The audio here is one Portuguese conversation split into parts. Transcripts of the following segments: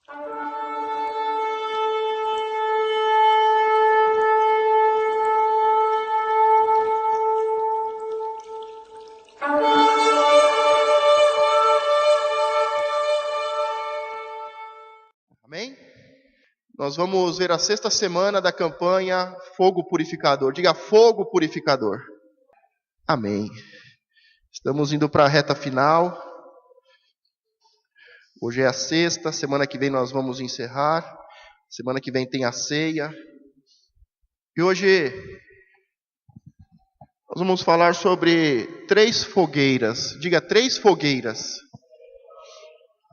Amém? Nós vamos ver a 6ª semana da campanha Fogo Purificador. Diga, fogo purificador. Amém. Estamos indo para a reta final. Hoje é a 6ª, semana que vem nós vamos encerrar. Semana que vem tem a ceia. E hoje nós vamos falar sobre 3 fogueiras. Diga, 3 fogueiras.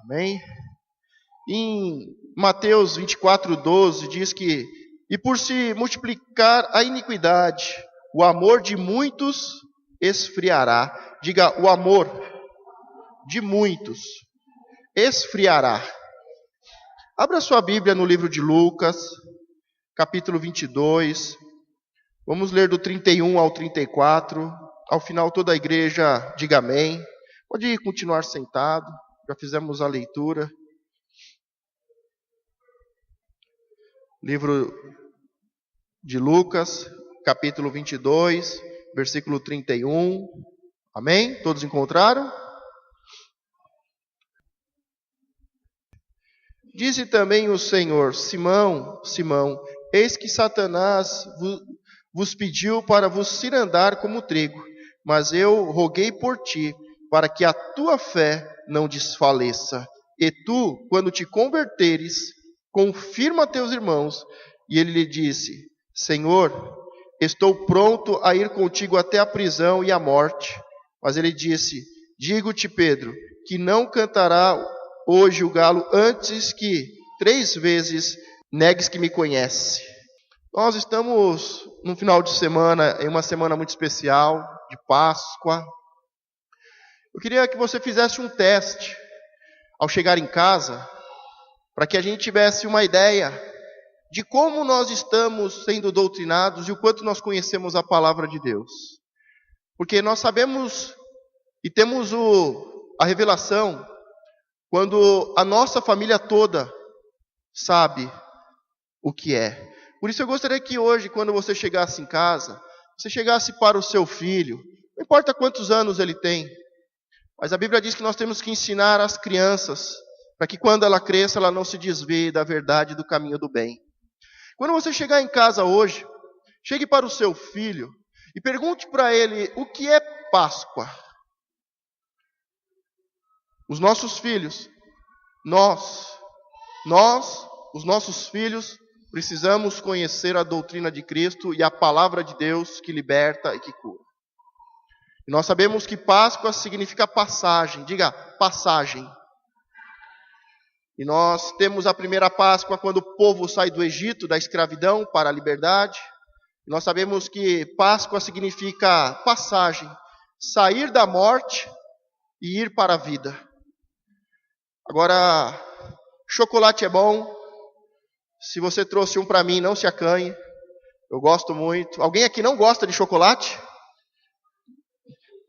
Amém? Em Mateus 24:12 diz que: e por se multiplicar a iniquidade, o amor de muitos esfriará. Diga, o amor de muitos esfriará. Abra sua Bíblia no livro de Lucas, capítulo 22. Vamos ler do 31 ao 34. Ao final toda a igreja diga amém. Pode continuar sentado, já fizemos a leitura. Livro de Lucas, capítulo 22, versículo 31. Amém? Todos encontraram? Disse também o Senhor: Simão, Simão, eis que Satanás vos pediu para vos cirandar como trigo, mas eu roguei por ti, para que a tua fé não desfaleça. E tu, quando te converteres, confirma a teus irmãos. E ele lhe disse: Senhor, estou pronto a ir contigo até a prisão e a morte. Mas ele disse: digo-te, Pedro, que não cantará hoje o galo antes que 3 vezes negues que me conhece. Nós estamos num final de semana, em uma semana muito especial, de Páscoa. Eu queria que você fizesse um teste ao chegar em casa, para que a gente tivesse uma ideia de como nós estamos sendo doutrinados e o quanto nós conhecemos a palavra de Deus. Porque nós sabemos e temos a revelação quando a nossa família toda sabe o que é. Por isso eu gostaria que hoje, quando você chegasse em casa, você chegasse para o seu filho, não importa quantos anos ele tem, mas a Bíblia diz que nós temos que ensinar as crianças, para que quando ela cresça, ela não se desvie da verdade e do caminho do bem. Quando você chegar em casa hoje, chegue para o seu filho e pergunte para ele o que é Páscoa. Os nossos filhos, os nossos filhos, precisamos conhecer a doutrina de Cristo e a palavra de Deus que liberta e que cura. E nós sabemos que Páscoa significa passagem. Diga, passagem. E nós temos a primeira Páscoa quando o povo sai do Egito, da escravidão para a liberdade. E nós sabemos que Páscoa significa passagem, sair da morte e ir para a vida. Agora, chocolate é bom. Se você trouxe um para mim, não se acanhe. Eu gosto muito. Alguém aqui não gosta de chocolate?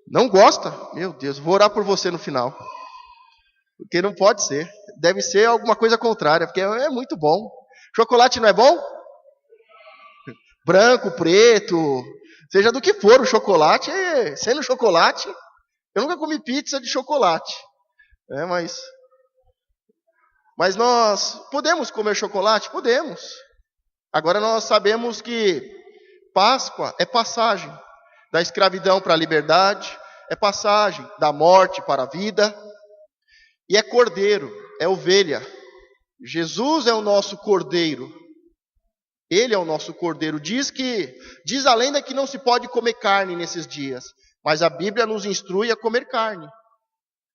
Não gosta? Meu Deus, vou orar por você no final. Porque não pode ser. Deve ser alguma coisa contrária, porque é muito bom. Chocolate não é bom? Branco, preto, seja do que for o chocolate, sendo chocolate. Eu nunca comi pizza de chocolate. Mas nós podemos comer chocolate? Podemos. Agora nós sabemos que Páscoa é passagem da escravidão para a liberdade, é passagem da morte para a vida, e é cordeiro, é ovelha. Jesus é o nosso cordeiro. Ele é o nosso cordeiro. Diz a lenda que não se pode comer carne nesses dias, mas a Bíblia nos instrui a comer carne.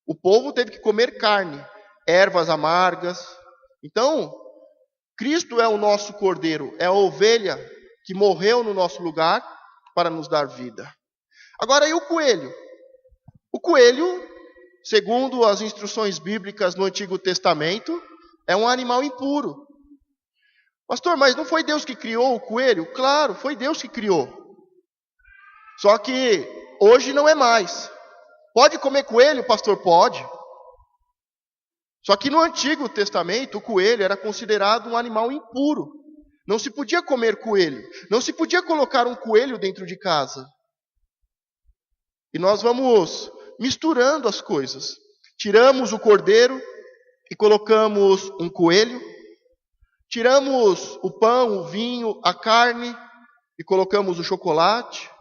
O povo teve que comer carne, ervas amargas. Então, Cristo é o nosso cordeiro, é a ovelha que morreu no nosso lugar para nos dar vida. Agora, e o coelho? O coelho, segundo as instruções bíblicas no Antigo Testamento, é um animal impuro. Pastor, mas não foi Deus que criou o coelho? Claro, foi Deus que criou. Só que hoje não é mais. Pode comer coelho, pastor? Pode. Só que no Antigo Testamento, o coelho era considerado um animal impuro. Não se podia comer coelho. Não se podia colocar um coelho dentro de casa. E nós vamos misturando as coisas. Tiramos o cordeiro e colocamos um coelho. Tiramos o pão, o vinho, a carne e colocamos o chocolate.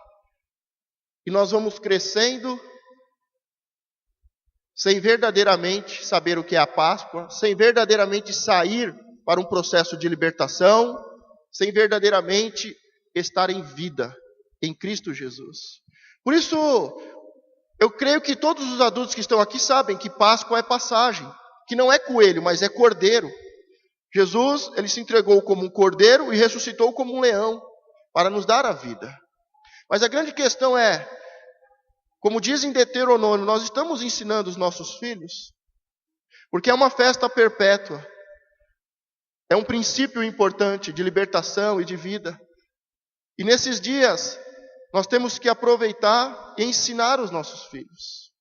E nós vamos crescendo sem verdadeiramente saber o que é a Páscoa, sem verdadeiramente sair para um processo de libertação, sem verdadeiramente estar em vida em Cristo Jesus. Por isso, eu creio que todos os adultos que estão aqui sabem que Páscoa é passagem, que não é coelho, mas é cordeiro. Jesus, ele se entregou como um cordeiro e ressuscitou como um leão para nos dar a vida. Mas a grande questão é, como diz em Deuteronômio, nós estamos ensinando os nossos filhos, porque é uma festa perpétua, é um princípio importante de libertação e de vida. E nesses dias, nós temos que aproveitar e ensinar os nossos filhos.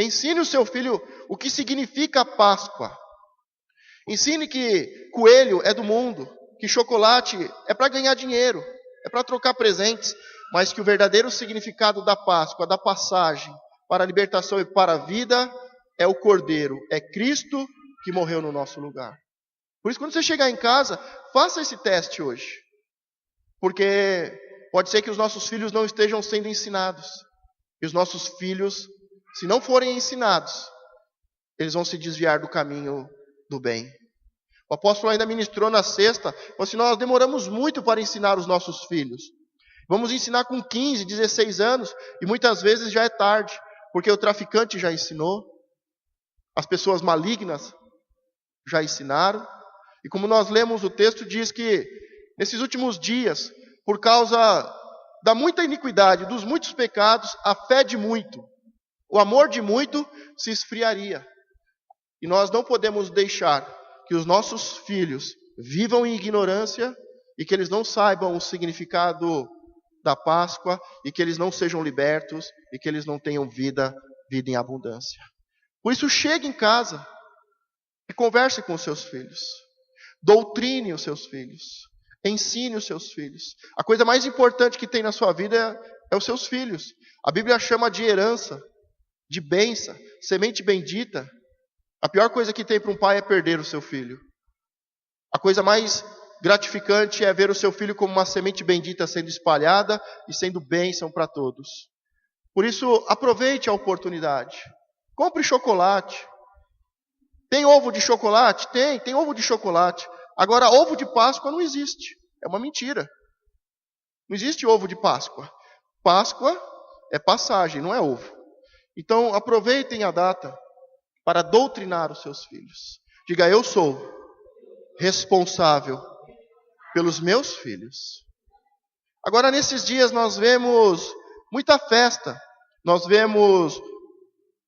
Ensine o seu filho o que significa a Páscoa. Ensine que coelho é do mundo, que chocolate é para ganhar dinheiro, é para trocar presentes, mas que o verdadeiro significado da Páscoa, da passagem para a libertação e para a vida, é o Cordeiro, é Cristo que morreu no nosso lugar. Por isso, quando você chegar em casa, faça esse teste hoje. Porque pode ser que os nossos filhos não estejam sendo ensinados. E os nossos filhos, se não forem ensinados, eles vão se desviar do caminho do bem. O apóstolo ainda ministrou na sexta, falou assim, nós demoramos muito para ensinar os nossos filhos. Vamos ensinar com 15, 16 anos, e muitas vezes já é tarde, porque o traficante já ensinou, as pessoas malignas já ensinaram, e como nós lemos o texto, diz que nesses últimos dias, por causa da muita iniquidade, dos muitos pecados, a fé de muito, o amor de muito se esfriaria. E nós não podemos deixar que os nossos filhos vivam em ignorância e que eles não saibam o significado da Páscoa e que eles não sejam libertos e que eles não tenham vida em abundância. Por isso, chegue em casa e converse com os seus filhos. Doutrine os seus filhos. Ensine os seus filhos. A coisa mais importante que tem na sua vida é os seus filhos. A Bíblia chama de herança, de bênção, semente bendita. A pior coisa que tem para um pai é perder o seu filho. A coisa mais gratificante é ver o seu filho como uma semente bendita sendo espalhada e sendo bênção para todos. Por isso, aproveite a oportunidade. Compre chocolate. Tem ovo de chocolate? Tem ovo de chocolate. Agora, ovo de Páscoa não existe. É uma mentira. Não existe ovo de Páscoa. Páscoa é passagem, não é ovo. Então, aproveitem a data para doutrinar os seus filhos. Diga, eu sou responsável pelos meus filhos. Agora, nesses dias, nós vemos muita festa. Nós vemos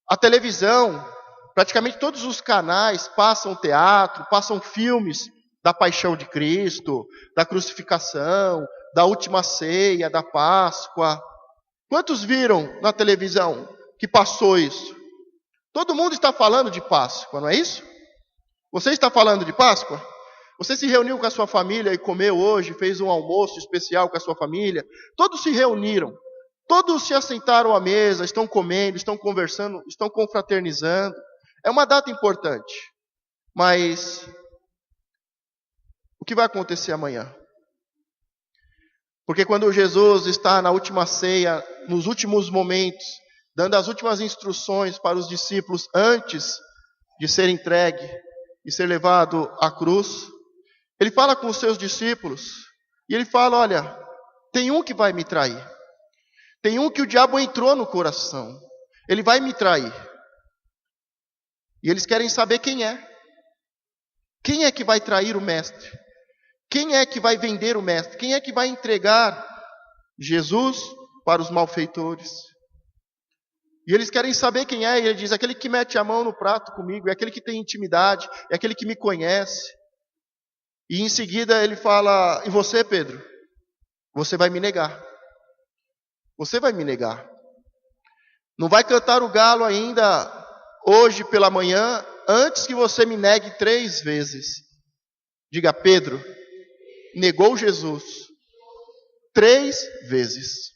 a televisão, praticamente todos os canais passam teatro, passam filmes da paixão de Cristo, da crucificação, da última ceia, da Páscoa. Quantos viram na televisão que passou isso? Todo mundo está falando de Páscoa, não é isso? Você está falando de Páscoa? Você se reuniu com a sua família e comeu hoje, fez um almoço especial com a sua família? Todos se reuniram, todos se assentaram à mesa, estão comendo, estão conversando, estão confraternizando. É uma data importante, mas o que vai acontecer amanhã? Porque quando Jesus está na última ceia, nos últimos momentos, dando as últimas instruções para os discípulos antes de ser entregue e ser levado à cruz, ele fala com os seus discípulos e ele fala, olha, tem um que vai me trair. Tem um que o diabo entrou no coração. Ele vai me trair. E eles querem saber quem é. Quem é que vai trair o mestre? Quem é que vai vender o mestre? Quem é que vai entregar Jesus para os malfeitores? E eles querem saber quem é. E ele diz, aquele que mete a mão no prato comigo, é aquele que tem intimidade, é aquele que me conhece. E em seguida ele fala, e você, Pedro? Você vai me negar. Você vai me negar. Não vai cantar o galo ainda hoje pela manhã, antes que você me negue 3 vezes. Diga, Pedro negou Jesus 3 vezes.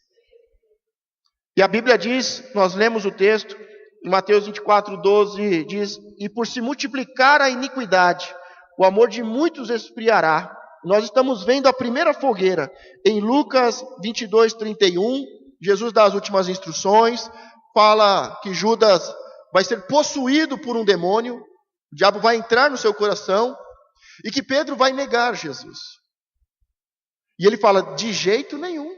E a Bíblia diz, nós lemos o texto, em Mateus 24:12, diz: e por se multiplicar a iniquidade, o amor de muitos esfriará. Nós estamos vendo a primeira fogueira. Em Lucas 22:31, Jesus dá as últimas instruções, fala que Judas vai ser possuído por um demônio, o diabo vai entrar no seu coração, e que Pedro vai negar Jesus. E ele fala, de jeito nenhum.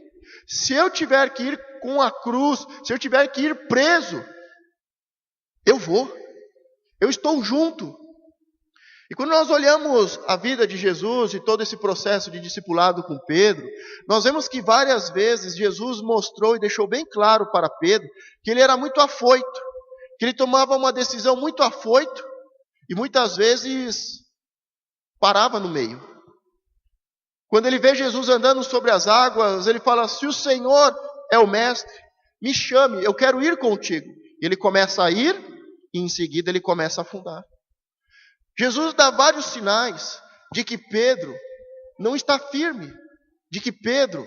Se eu tiver que ir com a cruz, se eu tiver que ir preso, eu vou. Eu estou junto. E quando nós olhamos a vida de Jesus e todo esse processo de discipulado com Pedro, nós vemos que várias vezes Jesus mostrou e deixou bem claro para Pedro que ele era muito afoito, que ele tomava uma decisão muito afoito e muitas vezes parava no meio. Quando ele vê Jesus andando sobre as águas, ele fala, se o Senhor é o mestre, me chame, eu quero ir contigo. E ele começa a ir e em seguida ele começa a afundar. Jesus dá vários sinais de que Pedro não está firme, de que Pedro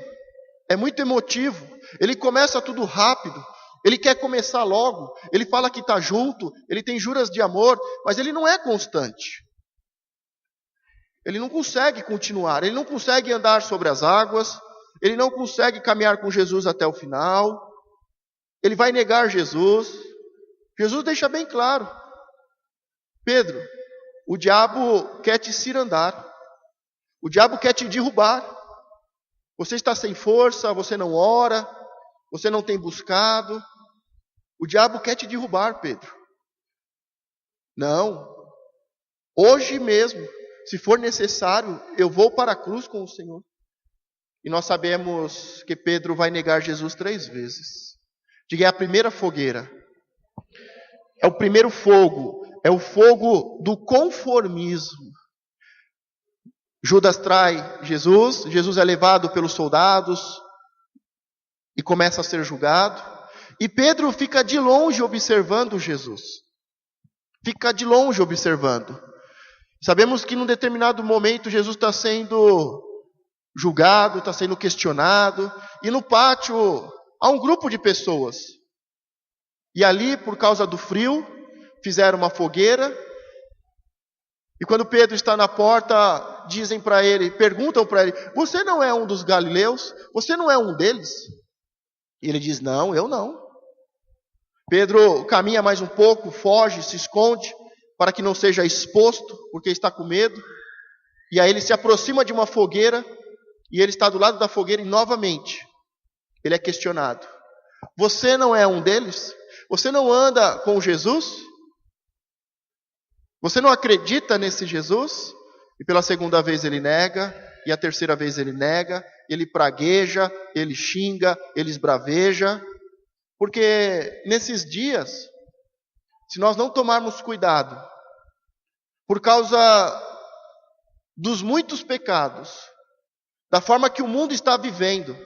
é muito emotivo, ele começa tudo rápido, ele quer começar logo, ele fala que está junto, ele tem juras de amor, mas ele não é constante. Ele não consegue continuar, ele não consegue andar sobre as águas, ele não consegue caminhar com Jesus até o final, ele vai negar Jesus. Jesus deixa bem claro, Pedro, o diabo quer te cirandar, o diabo quer te derrubar, você está sem força, você não ora, você não tem buscado, o diabo quer te derrubar, Pedro. Não, hoje mesmo, se for necessário, eu vou para a cruz com o Senhor. E nós sabemos que Pedro vai negar Jesus 3 vezes. Diga, é a primeira fogueira. É o primeiro fogo. É o fogo do conformismo. Judas trai Jesus. Jesus é levado pelos soldados e começa a ser julgado. E Pedro fica de longe observando Jesus. Fica de longe observando. Sabemos que num determinado momento Jesus está sendo julgado, está sendo questionado, e no pátio há um grupo de pessoas. E ali, por causa do frio, fizeram uma fogueira, e quando Pedro está na porta, dizem para ele, perguntam para ele, você não é um dos galileus? Você não é um deles? E ele diz, não, eu não. Pedro caminha mais um pouco, foge, se esconde, para que não seja exposto, porque está com medo. E aí ele se aproxima de uma fogueira, e ele está do lado da fogueira, e novamente, ele é questionado. Você não é um deles? Você não anda com Jesus? Você não acredita nesse Jesus? E pela segunda vez ele nega, e a terceira vez ele nega, ele pragueja, ele xinga, ele esbraveja. Porque nesses dias, se nós não tomarmos cuidado, por causa dos muitos pecados, da forma que o mundo está vivendo,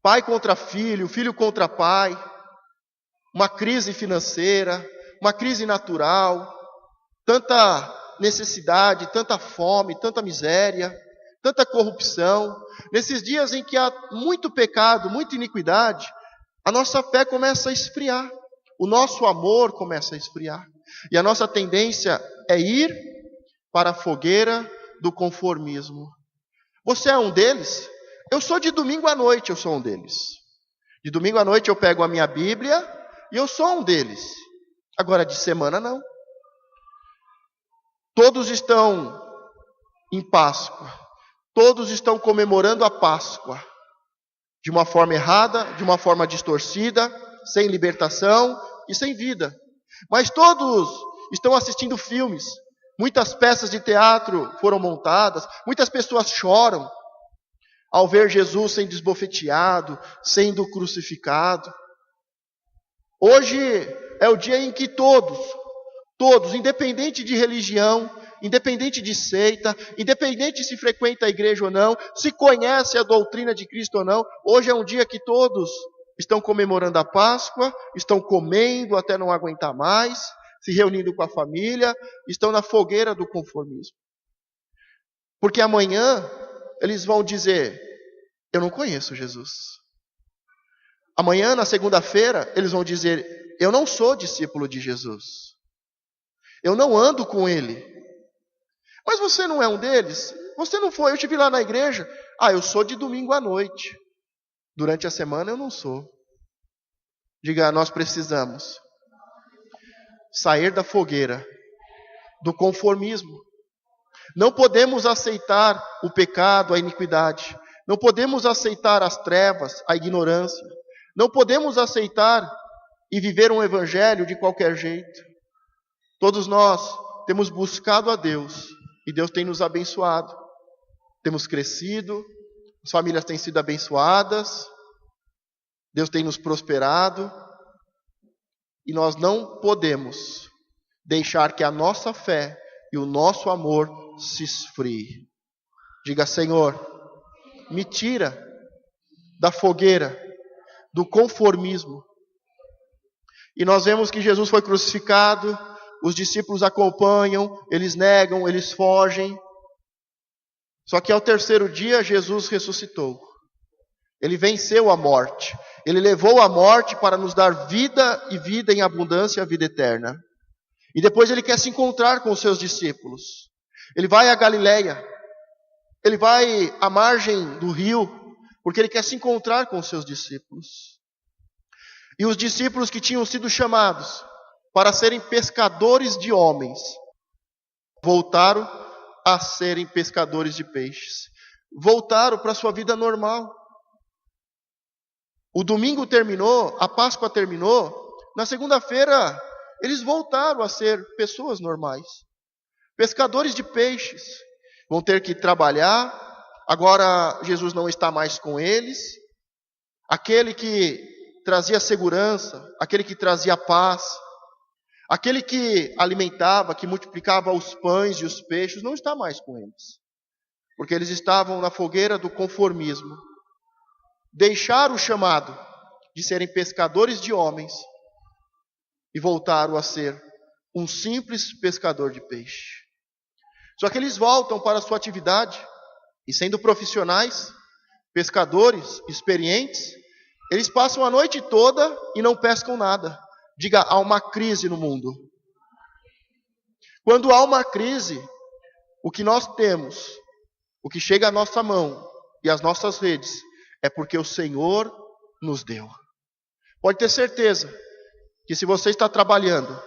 pai contra filho, filho contra pai, uma crise financeira, uma crise natural, tanta necessidade, tanta fome, tanta miséria, tanta corrupção, nesses dias em que há muito pecado, muita iniquidade, a nossa fé começa a esfriar, o nosso amor começa a esfriar, e a nossa tendência é ir para a fogueira do conformismo. Você é um deles? Eu sou de domingo à noite, eu sou um deles. De domingo à noite eu pego a minha Bíblia e eu sou um deles. Agora de semana não. Todos estão em Páscoa. Todos estão comemorando a Páscoa. De uma forma errada, de uma forma distorcida, sem libertação e sem vida. Mas todos estão assistindo filmes. Muitas peças de teatro foram montadas. Muitas pessoas choram ao ver Jesus sendo esbofeteado, sendo crucificado. Hoje é o dia em que todos, independente de religião, independente de seita, independente se frequenta a igreja ou não, se conhece a doutrina de Cristo ou não, hoje é um dia que todos estão comemorando a Páscoa, estão comendo até não aguentar mais, se reunindo com a família, estão na fogueira do conformismo. Porque amanhã eles vão dizer: eu não conheço Jesus. Amanhã, na segunda-feira, eles vão dizer: eu não sou discípulo de Jesus. Eu não ando com ele. Mas você não é um deles? Você não foi? Eu te vi lá na igreja. Eu sou de domingo à noite. Durante a semana eu não sou. Diga: nós precisamos sair da fogueira do conformismo. Não podemos aceitar o pecado, a iniquidade. Não podemos aceitar as trevas, a ignorância. Não podemos aceitar e viver um evangelho de qualquer jeito. Todos nós temos buscado a Deus e Deus tem nos abençoado. Temos crescido, as famílias têm sido abençoadas, Deus tem nos prosperado e nós não podemos deixar que a nossa fé e o nosso amor se esfrie. Diga: Senhor, me tira da fogueira do conformismo. E nós vemos que Jesus foi crucificado, os discípulos acompanham, eles negam, eles fogem. Só que ao terceiro dia Jesus ressuscitou. Ele venceu a morte. Ele levou a morte para nos dar vida e vida em abundância, a vida eterna. E depois ele quer se encontrar com os seus discípulos. Ele vai a Galileia. Ele vai à margem do rio, porque ele quer se encontrar com os seus discípulos. E os discípulos que tinham sido chamados para serem pescadores de homens, voltaram a serem pescadores de peixes. Voltaram para a sua vida normal. O domingo terminou, a Páscoa terminou. Na segunda-feira, eles voltaram a ser pessoas normais. Pescadores de peixes. Vão ter que trabalhar. Agora Jesus não está mais com eles. Aquele que trazia segurança, aquele que trazia paz, aquele que alimentava, que multiplicava os pães e os peixes, não está mais com eles. Porque eles estavam na fogueira do conformismo. Deixaram o chamado de serem pescadores de homens e voltaram a ser um simples pescador de peixe. Só que eles voltam para a sua atividade e, sendo profissionais, pescadores experientes, eles passam a noite toda e não pescam nada. Diga: há uma crise no mundo. Quando há uma crise, o que nós temos, o que chega à nossa mão e às nossas redes, é porque o Senhor nos deu. Pode ter certeza que se você está trabalhando,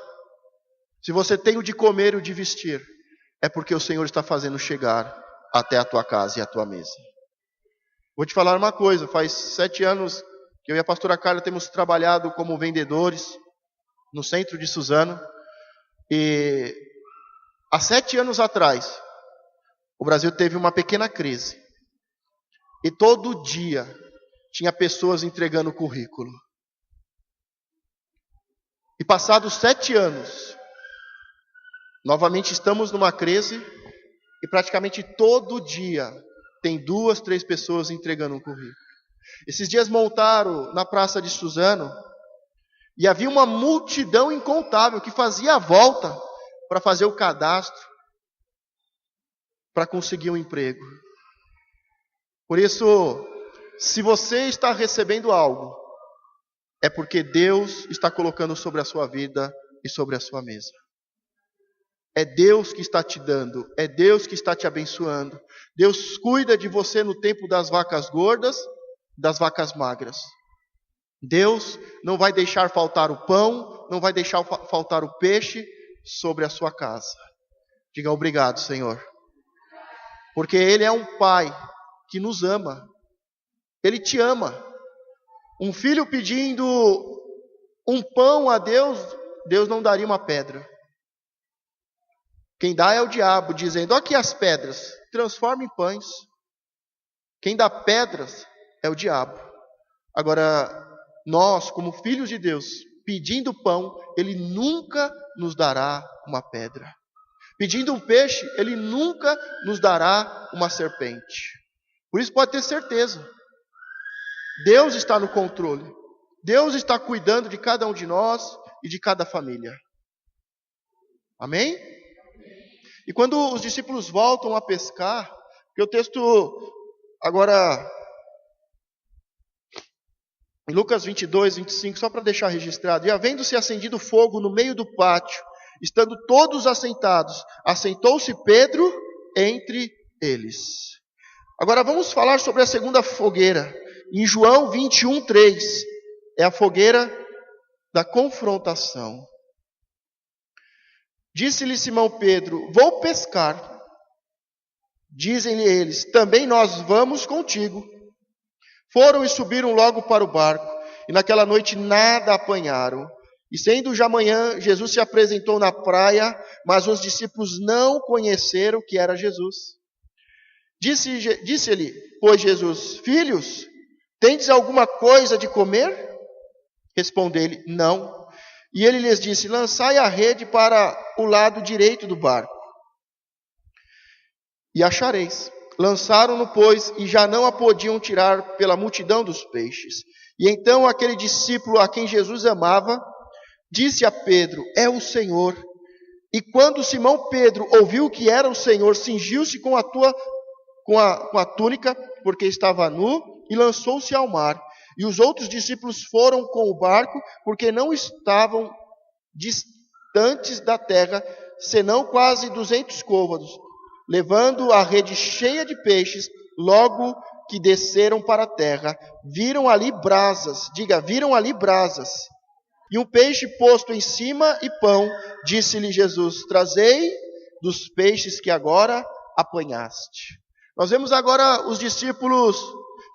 se você tem o de comer e o de vestir, é porque o Senhor está fazendo chegar até a tua casa e a tua mesa. Vou te falar uma coisa: faz 7 anos que eu e a pastora Carla temos trabalhado como vendedores no centro de Suzano. E há 7 anos atrás, o Brasil teve uma pequena crise. E todo dia tinha pessoas entregando currículo. E passados 7 anos, novamente estamos numa crise e praticamente todo dia tem 2, 3 pessoas entregando um currículo. Esses dias montaram na praça de Suzano e havia uma multidão incontável que fazia a volta para fazer o cadastro, para conseguir um emprego. Por isso, se você está recebendo algo, é porque Deus está colocando sobre a sua vida e sobre a sua mesa. É Deus que está te dando, é Deus que está te abençoando. Deus cuida de você no tempo das vacas gordas, das vacas magras. Deus não vai deixar faltar o pão, não vai deixar faltar o peixe sobre a sua casa. Diga: obrigado, Senhor. Porque Ele é um Pai que nos ama. Ele te ama. Um filho pedindo um pão a Deus, Deus não daria uma pedra. Quem dá é o diabo, dizendo: aqui as pedras, transforma em pães. Quem dá pedras é o diabo. Agora, nós, como filhos de Deus, pedindo pão, Ele nunca nos dará uma pedra. Pedindo um peixe, Ele nunca nos dará uma serpente. Por isso pode ter certeza, Deus está no controle. Deus está cuidando de cada um de nós e de cada família. Amém? E quando os discípulos voltam a pescar, porque o texto agora, em Lucas 22, 25, só para deixar registrado, e havendo-se acendido fogo no meio do pátio, estando todos assentados, assentou-se Pedro entre eles. Agora vamos falar sobre a segunda fogueira. Em João 21, 3, é a fogueira da confrontação. Disse-lhe Simão Pedro: vou pescar. Dizem-lhe eles: também nós vamos contigo. Foram e subiram logo para o barco, e naquela noite nada apanharam. E sendo já manhã, Jesus se apresentou na praia, mas os discípulos não conheceram que era Jesus. Disse-lhe, pois, Jesus: filhos, tendes alguma coisa de comer? Respondeu-lhe: não. E ele lhes disse: lançai a rede para o lado direito do barco, e achareis. Lançaram-no, pois, e já não a podiam tirar pela multidão dos peixes. E então aquele discípulo a quem Jesus amava, disse a Pedro: é o Senhor. E quando Simão Pedro ouviu que era o Senhor, cingiu-se com a túnica, porque estava nu, e lançou-se ao mar. E os outros discípulos foram com o barco, porque não estavam distantes da terra, senão quase 200 côvados, levando a rede cheia de peixes. Logo que desceram para a terra, viram ali brasas, e um peixe posto em cima e pão. Disse-lhe Jesus: trazei dos peixes que agora apanhaste. Nós vemos agora os discípulos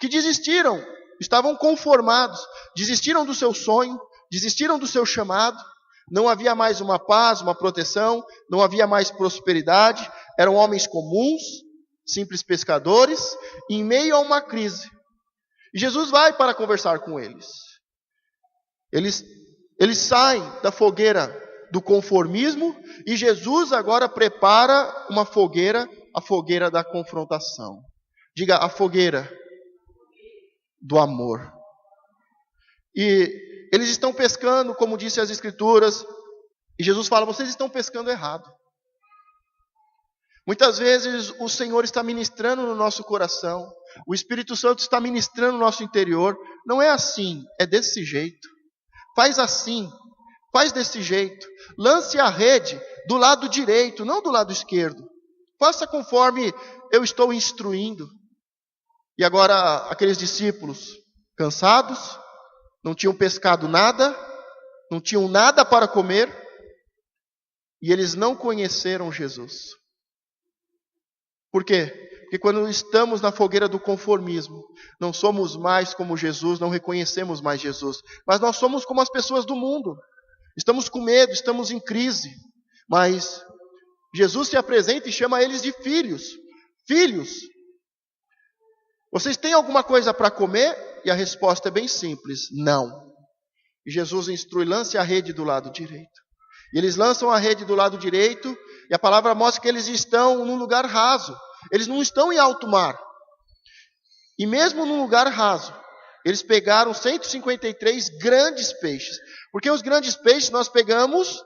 que desistiram, estavam conformados, desistiram do seu sonho, desistiram do seu chamado. Não havia mais uma paz, uma proteção, não havia mais prosperidade. Eram homens comuns, simples pescadores, em meio a uma crise. E Jesus vai para conversar com eles. Eles saem da fogueira do conformismo, e Jesus agora prepara uma fogueira, a fogueira da confrontação. Diga: a fogueira do amor. E eles estão pescando, como disse as Escrituras, e Jesus fala: vocês estão pescando errado. Muitas vezes o Senhor está ministrando no nosso coração, o Espírito Santo está ministrando no nosso interior. Não é assim, é desse jeito. Faz assim, faz desse jeito. Lance a rede do lado direito, não do lado esquerdo. Faça conforme eu estou instruindo. E agora aqueles discípulos, cansados, não tinham pescado nada, não tinham nada para comer, e eles não conheceram Jesus. Por quê? Porque quando estamos na fogueira do conformismo, não somos mais como Jesus, não reconhecemos mais Jesus, mas nós somos como as pessoas do mundo. Estamos com medo, estamos em crise, mas Jesus se apresenta e chama eles de filhos. Filhos, vocês têm alguma coisa para comer? E a resposta é bem simples: não. E Jesus instrui: lance a rede do lado direito. E eles lançam a rede do lado direito, e a palavra mostra que eles estão num lugar raso. Eles não estão em alto mar. E mesmo num lugar raso, eles pegaram 153 grandes peixes. Porque os grandes peixes nós pegamos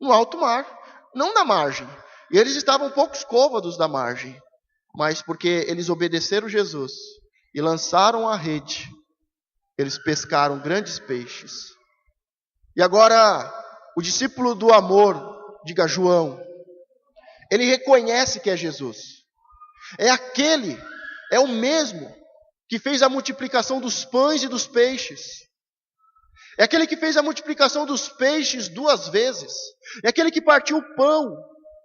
no alto mar, não na margem. E eles estavam poucos côvados da margem. Mas porque eles obedeceram Jesus e lançaram a rede, eles pescaram grandes peixes. E agora, o discípulo do amor, diga João, ele reconhece que é Jesus. É o mesmo que fez a multiplicação dos pães e dos peixes. É aquele que fez a multiplicação dos peixes 2 vezes. É aquele que partiu o pão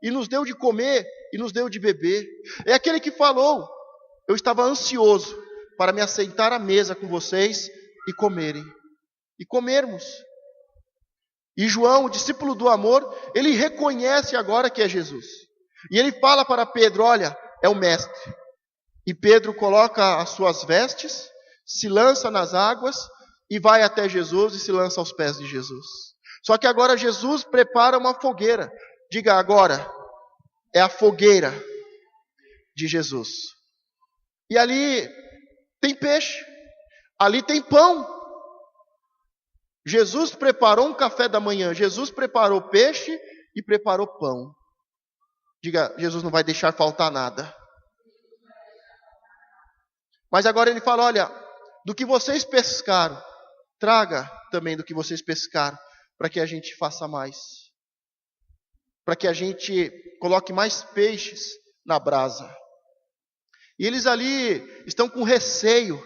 e nos deu de comer e nos deu de beber. É aquele que falou: eu estava ansioso para me assentar à mesa com vocês e comerem. E comermos. E João, o discípulo do amor, ele reconhece agora que é Jesus. E ele fala para Pedro: olha, é o mestre. E Pedro coloca as suas vestes, se lança nas águas e vai até Jesus e se lança aos pés de Jesus. Só que agora Jesus prepara uma fogueira. Diga agora, é a fogueira de Jesus. E ali tem peixe, ali tem pão. Jesus preparou um café da manhã, Jesus preparou peixe e preparou pão. Diga, Jesus não vai deixar faltar nada. Mas agora ele fala, olha, do que vocês pescaram, traga também do que vocês pescaram, para que a gente faça mais. Para que a gente coloque mais peixes na brasa. E eles ali estão com receio.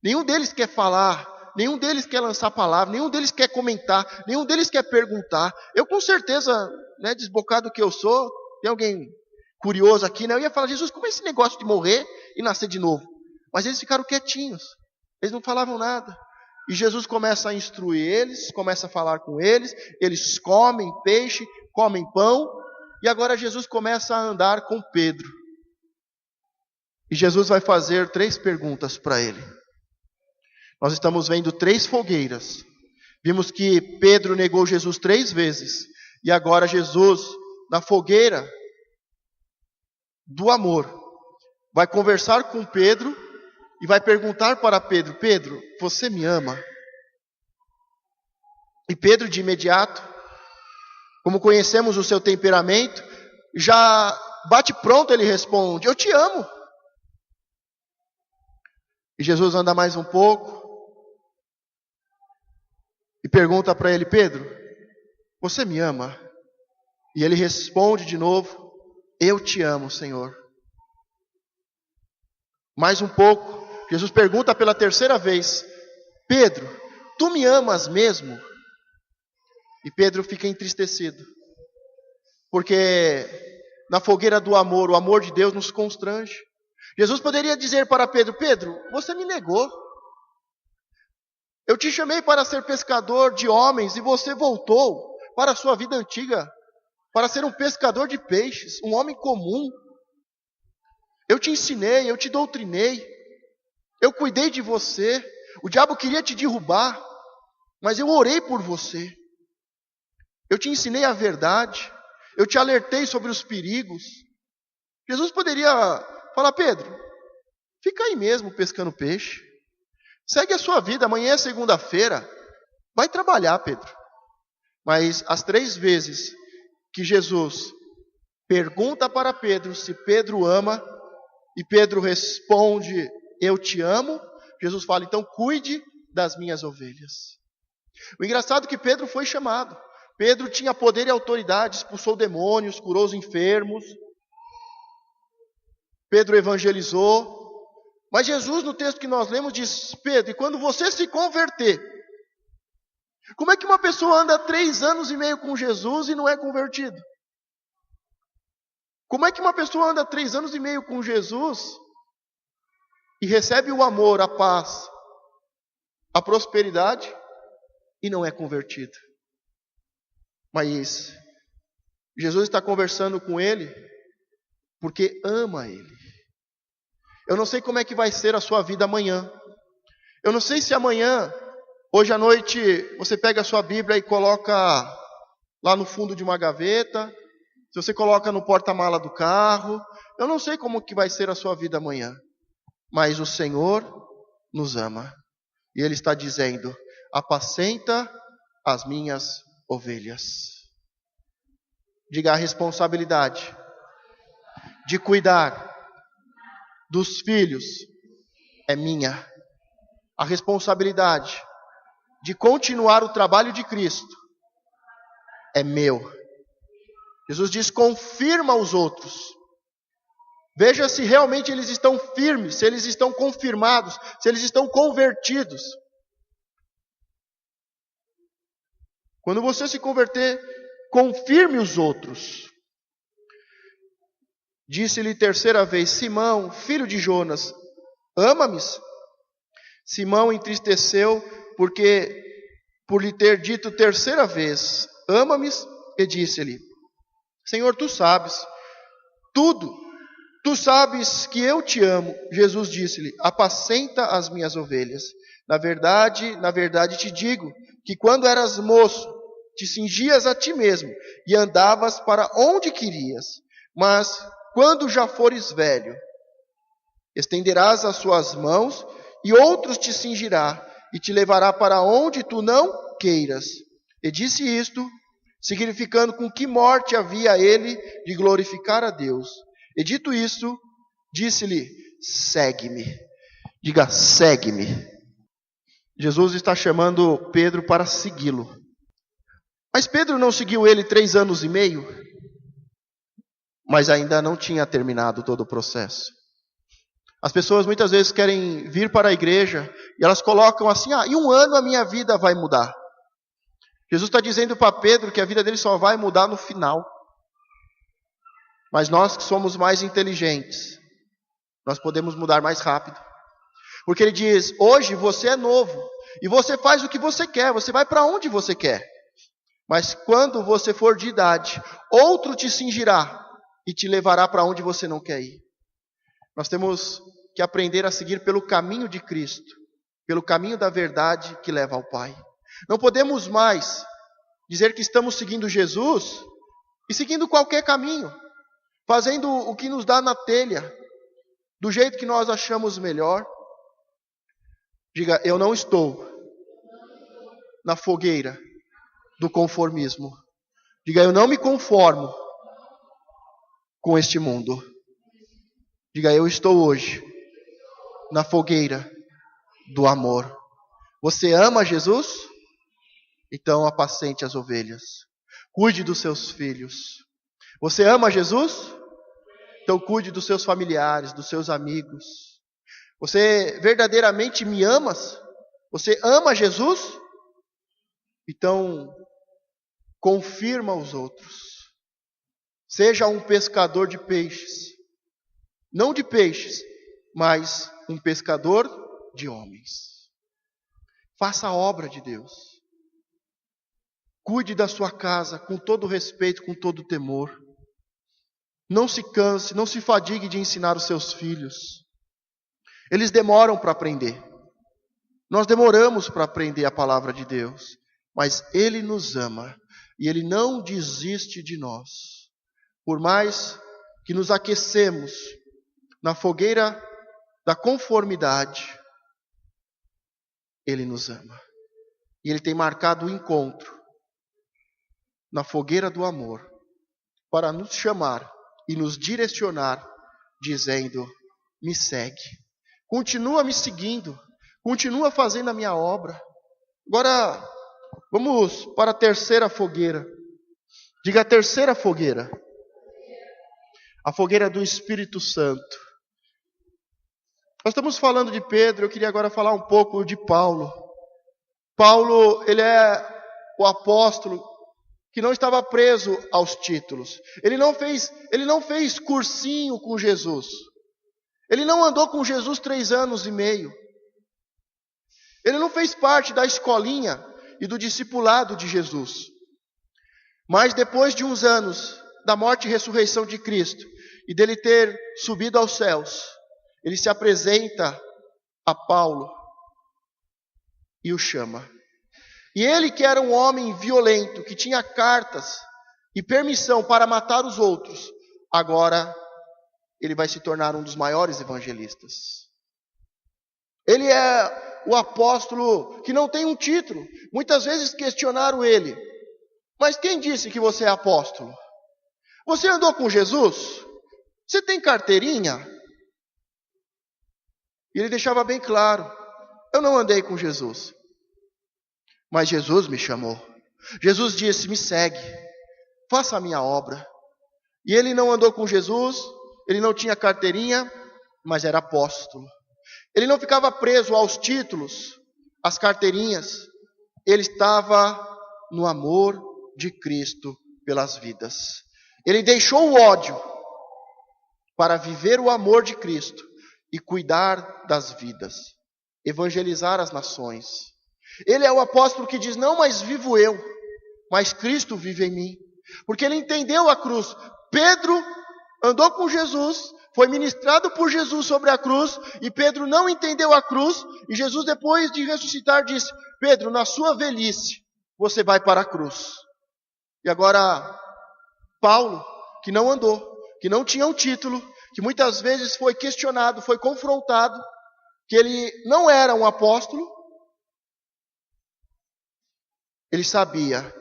Nenhum deles quer falar, nenhum deles quer lançar palavra, nenhum deles quer comentar, nenhum deles quer perguntar. Eu com certeza, né, desbocado que eu sou, tem alguém curioso aqui, né? Eu ia falar, Jesus, como é esse negócio de morrer e nascer de novo? Mas eles ficaram quietinhos, eles não falavam nada. E Jesus começa a instruir eles, começa a falar com eles, eles comem peixe, comem pão, e agora Jesus começa a andar com Pedro. E Jesus vai fazer 3 perguntas para ele. Nós estamos vendo 3 fogueiras. Vimos que Pedro negou Jesus 3 vezes. E agora Jesus, na fogueira do amor, vai conversar com Pedro e vai perguntar para Pedro, Pedro, você me ama? E Pedro de imediato, como conhecemos o seu temperamento, já bate pronto, ele responde, eu te amo. E Jesus anda mais um pouco e pergunta para ele, Pedro, você me ama? E ele responde de novo, eu te amo, Senhor. Mais um pouco, Jesus pergunta pela 3ª vez, Pedro, tu me amas mesmo? E Pedro fica entristecido, porque na fogueira do amor, o amor de Deus nos constrange. Jesus poderia dizer para Pedro, Pedro, você me negou. Eu te chamei para ser pescador de homens e você voltou para a sua vida antiga, para ser um pescador de peixes, um homem comum. Eu te ensinei, eu te doutrinei, eu cuidei de você. O diabo queria te derrubar, mas eu orei por você. Eu te ensinei a verdade, eu te alertei sobre os perigos. Jesus poderia falar, Pedro, fica aí mesmo pescando peixe. Segue a sua vida, amanhã é segunda-feira. Vai trabalhar, Pedro. Mas as 3 vezes que Jesus pergunta para Pedro se Pedro ama, e Pedro responde, eu te amo, Jesus fala, então cuide das minhas ovelhas. O engraçado é que Pedro foi chamado. Pedro tinha poder e autoridade, expulsou demônios, curou os enfermos. Pedro evangelizou. Mas Jesus, no texto que nós lemos, diz, Pedro, e quando você se converter, como é que uma pessoa anda 3 anos e meio com Jesus e não é convertido? Como é que uma pessoa anda 3 anos e meio com Jesus e recebe o amor, a paz, a prosperidade e não é convertido? Mas Jesus está conversando com ele porque ama ele. Eu não sei como é que vai ser a sua vida amanhã. Eu não sei se amanhã, hoje à noite, você pega a sua Bíblia e coloca lá no fundo de uma gaveta, se você coloca no porta-mala do carro. Eu não sei como que vai ser a sua vida amanhã. Mas o Senhor nos ama. E Ele está dizendo, apacenta as minhas ovelhas. Diga, a responsabilidade de cuidar dos filhos é minha. A responsabilidade de continuar o trabalho de Cristo é meu. Jesus diz, confirma os outros. Veja se realmente eles estão firmes, se eles estão confirmados, se eles estão convertidos. Quando você se converter, confirme os outros. Disse-lhe 3ª vez, Simão, filho de Jonas, ama-me? Simão entristeceu porque por lhe ter dito 3ª vez, ama-me? E disse-lhe, Senhor, tu sabes tudo, tu sabes que eu te amo. Jesus disse-lhe, apacenta as minhas ovelhas. Na verdade te digo, que quando eras moço, te cingias a ti mesmo, e andavas para onde querias, mas quando já fores velho, estenderás as suas mãos, e outros te cingirá, e te levará para onde tu não queiras. E disse isto, significando com que morte havia ele de glorificar a Deus. E dito isso, disse-lhe: segue-me. Diga: segue-me. Jesus está chamando Pedro para segui-lo. Mas Pedro não seguiu ele 3 anos e meio, mas ainda não tinha terminado todo o processo. As pessoas muitas vezes querem vir para a igreja e elas colocam assim: em 1 ano a minha vida vai mudar. Jesus está dizendo para Pedro que a vida dele só vai mudar no final. Mas nós que somos mais inteligentes, nós podemos mudar mais rápido. Porque ele diz: hoje você é novo e você faz o que você quer, você vai para onde você quer. Mas quando você for de idade, outro te cingirá e te levará para onde você não quer ir. Nós temos que aprender a seguir pelo caminho de Cristo, pelo caminho da verdade que leva ao Pai. Não podemos mais dizer que estamos seguindo Jesus e seguindo qualquer caminho, fazendo o que nos dá na telha, do jeito que nós achamos melhor. Diga: eu não estou na fogueira do conformismo. Diga: eu não me conformo com este mundo. Diga: eu estou hoje na fogueira do amor. Você ama Jesus? Então apacente as ovelhas. Cuide dos seus filhos. Você ama Jesus? Então cuide dos seus familiares, dos seus amigos. Você verdadeiramente me amas? Você ama Jesus? Então confirma aos outros. Seja um pescador de peixes. Não de peixes, mas um pescador de homens. Faça a obra de Deus. Cuide da sua casa com todo respeito, com todo temor. Não se canse, não se fadigue de ensinar os seus filhos. Eles demoram para aprender. Nós demoramos para aprender a palavra de Deus. Mas Ele nos ama e Ele não desiste de nós. Por mais que nos aquecemos na fogueira da conformidade, Ele nos ama. E Ele tem marcado o encontro na fogueira do amor para nos chamar e nos direcionar, dizendo: me segue. Continua me seguindo. Continua fazendo a minha obra. Agora, vamos para a terceira fogueira. Diga: a terceira fogueira. A fogueira do Espírito Santo. Nós estamos falando de Pedro, eu queria agora falar um pouco de Paulo. Paulo, ele é o apóstolo que não estava preso aos títulos. Ele não fez cursinho com Jesus. Ele não andou com Jesus 3 anos e meio. Ele não fez parte da escolinha e do discipulado de Jesus. Mas depois de uns anos da morte e ressurreição de Cristo, e dele ter subido aos céus, ele se apresenta a Paulo e o chama. E ele, que era um homem violento, que tinha cartas e permissão para matar os outros, agora ele vai se tornar um dos maiores evangelistas. Ele é o apóstolo que não tem um título. Muitas vezes questionaram ele: mas quem disse que você é apóstolo? Você andou com Jesus? Você tem carteirinha? E ele deixava bem claro: eu não andei com Jesus, mas Jesus me chamou. Jesus disse: me segue, faça a minha obra. E ele não andou com Jesus, ele não tinha carteirinha, mas era apóstolo. Ele não ficava preso aos títulos, às carteirinhas. Ele estava no amor de Cristo pelas vidas. Ele deixou o ódio para viver o amor de Cristo e cuidar das vidas, evangelizar as nações. Ele é o apóstolo que diz: não mais vivo eu, mas Cristo vive em mim. Porque ele entendeu a cruz. Pedro andou com Jesus, foi ministrado por Jesus sobre a cruz, e Pedro não entendeu a cruz, e Jesus, depois de ressuscitar, disse: Pedro, na sua velhice, você vai para a cruz. E agora, Paulo, que não andou, que não tinha um título, que muitas vezes foi questionado, foi confrontado, que ele não era um apóstolo, ele sabia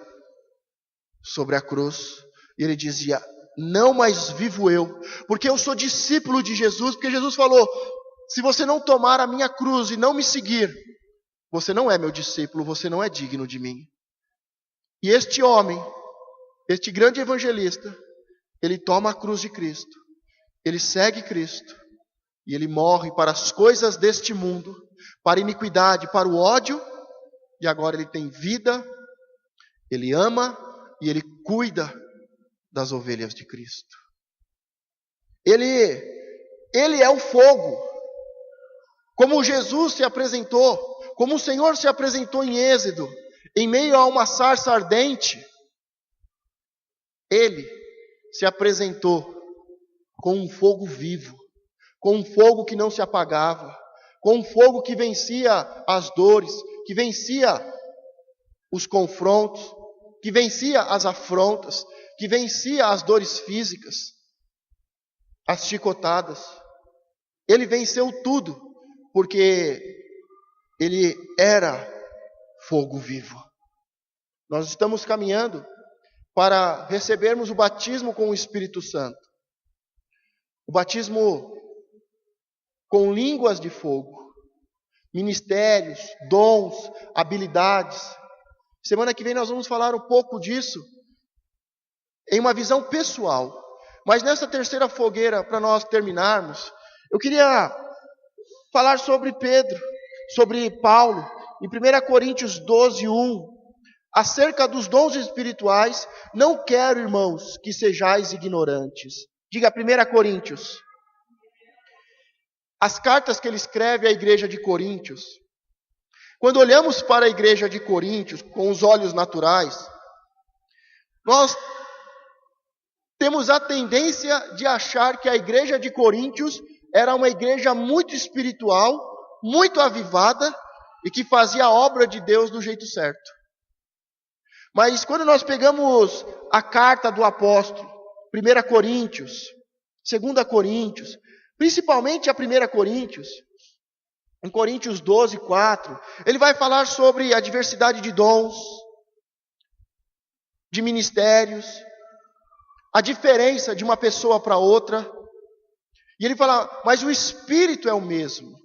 sobre a cruz. E ele dizia: não mais vivo eu, porque eu sou discípulo de Jesus, porque Jesus falou: se você não tomar a minha cruz e não me seguir, você não é meu discípulo, você não é digno de mim. E este homem, este grande evangelista, ele toma a cruz de Cristo, ele segue Cristo, e ele morre para as coisas deste mundo, para a iniquidade, para o ódio, e agora ele tem vida, ele ama e ele cuida das ovelhas de Cristo. Ele é o fogo. Como Jesus se apresentou, como o Senhor se apresentou em Êxodo, em meio a uma sarça ardente, ele se apresentou com um fogo vivo, com um fogo que não se apagava, com um fogo que vencia as dores, que vencia os confrontos, que vencia as afrontas, que vencia as dores físicas, as chicotadas. Ele venceu tudo, porque ele era fogo vivo. Nós estamos caminhando para recebermos o batismo com o Espírito Santo. O batismo com línguas de fogo, ministérios, dons, habilidades. Semana que vem nós vamos falar um pouco disso em uma visão pessoal. Mas nessa terceira fogueira, para nós terminarmos, eu queria falar sobre Pedro, sobre Paulo, em 1 Coríntios 12, 1. Acerca dos dons espirituais, não quero, irmãos, que sejais ignorantes. Diga 1 Coríntios. As cartas que ele escreve à igreja de Coríntios. Quando olhamos para a igreja de Coríntios com os olhos naturais, nós temos a tendência de achar que a igreja de Coríntios era uma igreja muito espiritual, muito avivada e que fazia a obra de Deus do jeito certo. Mas quando nós pegamos a carta do apóstolo, 1 Coríntios, 2 Coríntios, principalmente a 1 Coríntios, em Coríntios 12, 4, ele vai falar sobre a diversidade de dons, de ministérios, a diferença de uma pessoa para outra. E ele fala, mas o Espírito é o mesmo.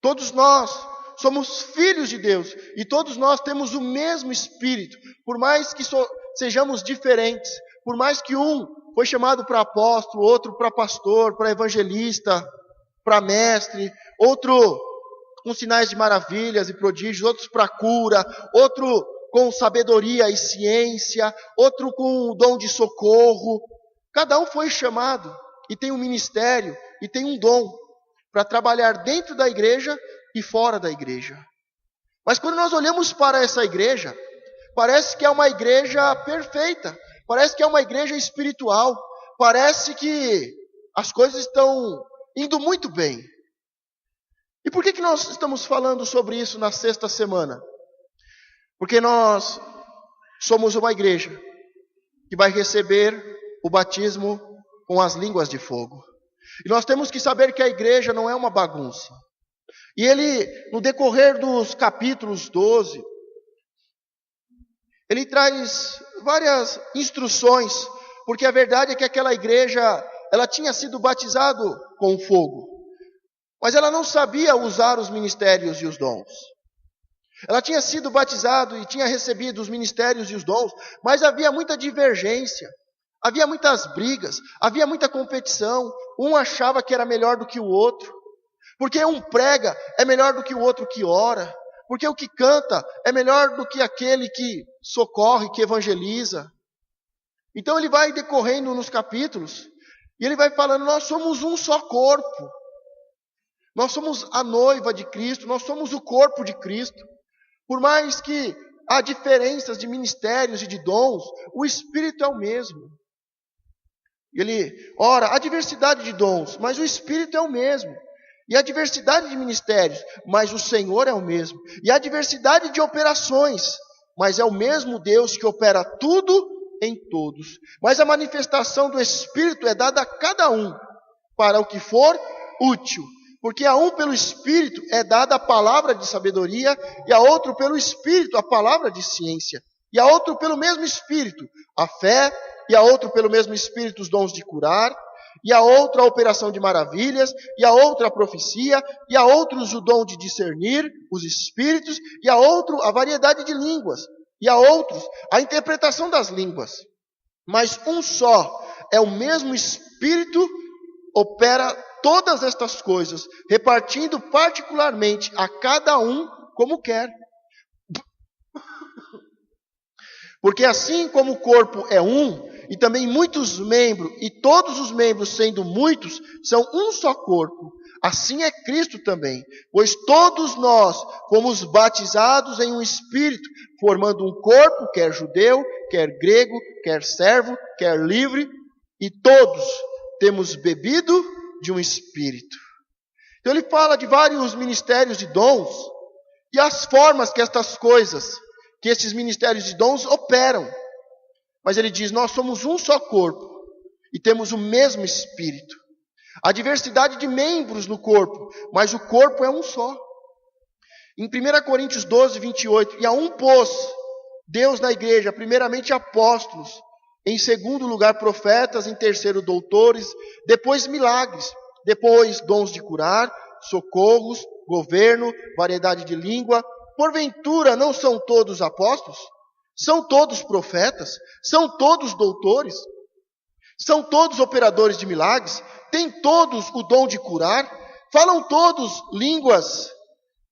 Todos nós somos filhos de Deus e todos nós temos o mesmo Espírito. Por mais que sejamos diferentes, por mais que um foi chamado para apóstolo, outro para pastor, para evangelista, para mestre, outro com sinais de maravilhas e prodígios, outros para cura, outro com sabedoria e ciência, outro com o dom de socorro. Cada um foi chamado e tem um ministério e tem um dom para trabalhar dentro da igreja e fora da igreja. Mas quando nós olhamos para essa igreja, parece que é uma igreja perfeita, parece que é uma igreja espiritual, parece que as coisas estão indo muito bem. E por que nós estamos falando sobre isso na sexta semana? Porque nós somos uma igreja que vai receber o batismo com as línguas de fogo. E nós temos que saber que a igreja não é uma bagunça. E ele, no decorrer dos capítulos 12, ele traz várias instruções, porque a verdade é que aquela igreja, ela tinha sido batizada com fogo, mas ela não sabia usar os ministérios e os dons. Ela tinha sido batizada e tinha recebido os ministérios e os dons, mas havia muita divergência, havia muitas brigas, havia muita competição. Um achava que era melhor do que o outro, porque um prega é melhor do que o outro que ora, porque o que canta é melhor do que aquele que socorre, que evangeliza. Então ele vai decorrendo nos capítulos, e ele vai falando, nós somos um só corpo. Nós somos a noiva de Cristo, nós somos o corpo de Cristo. Por mais que há diferenças de ministérios e de dons, o Espírito é o mesmo. Ora, há diversidade de dons, mas o Espírito é o mesmo. E há diversidade de ministérios, mas o Senhor é o mesmo. E há diversidade de operações, mas é o mesmo Deus que opera tudo em todos. Mas a manifestação do Espírito é dada a cada um, para o que for útil. Porque a um pelo Espírito é dada a palavra de sabedoria, e a outro pelo Espírito a palavra de ciência, e a outro pelo mesmo Espírito a fé, e a outro pelo mesmo Espírito os dons de curar, e a outra a operação de maravilhas, e a outra a profecia, e a outros o dom de discernir os espíritos, e a outro a variedade de línguas, e a outros a interpretação das línguas. Mas um só é o mesmo Espírito, opera todas estas coisas, repartindo particularmente a cada um como quer. Porque assim como o corpo é um, e também muitos membros, e todos os membros sendo muitos, são um só corpo, assim é Cristo também. Pois todos nós fomos batizados em um Espírito, formando um corpo, quer judeu, quer grego, quer servo, quer livre, e todos temos bebido de um Espírito. Então ele fala de vários ministérios de dons, e as formas que estas coisas, que esses ministérios de dons operam. Mas ele diz, nós somos um só corpo e temos o mesmo Espírito. Há diversidade de membros no corpo, mas o corpo é um só. Em 1 Coríntios 12, 28, e a um pôs Deus na igreja, primeiramente apóstolos, em segundo lugar profetas, em terceiro doutores, depois milagres, depois dons de curar, socorros, governo, variedade de língua. Porventura não são todos apóstolos? São todos profetas? São todos doutores? São todos operadores de milagres? Têm todos o dom de curar? Falam todos línguas